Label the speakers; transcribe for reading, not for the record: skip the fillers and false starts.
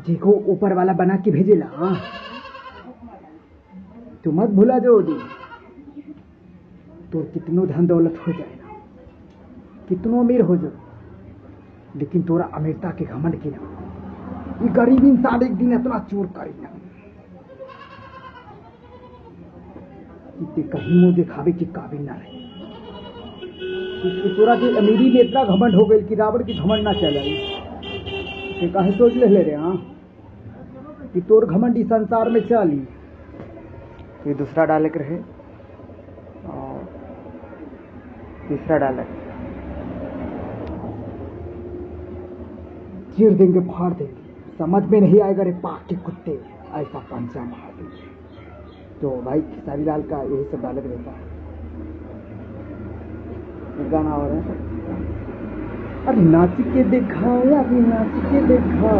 Speaker 1: देखो ऊपर वाला बना के भेजेला। हाँ तू मत भूला जो दी तो कितनो धन दौलत हो जाएगा, कितनो अमीर हो जाए, लेकिन तोरा अमीरता के घमंड की ना, ये गरीब इंसान एक दिन इतना चोर करी ना कि कहीं मुंह दिखावे के काबिल ना रहे। तोरा के अमीरी में इतना घमंड हो गई कि रावण की घमंड ना चल कहे सोच ले रे। हाँ कि तोर घमंड इस संसार में चली। ये दूसरा डाले के रहे और तीसरा डाले चीर देंगे, फाड़ देंगे, समझ में नहीं आएगा रे पाक के कुत्ते, ऐसा पंचा मार देंगे। तो भाई खेसारी लाल का यही सब डाले रहता है। गाना और है, अरे नाच के दिखाओ, अभी नाच के दिखाओ।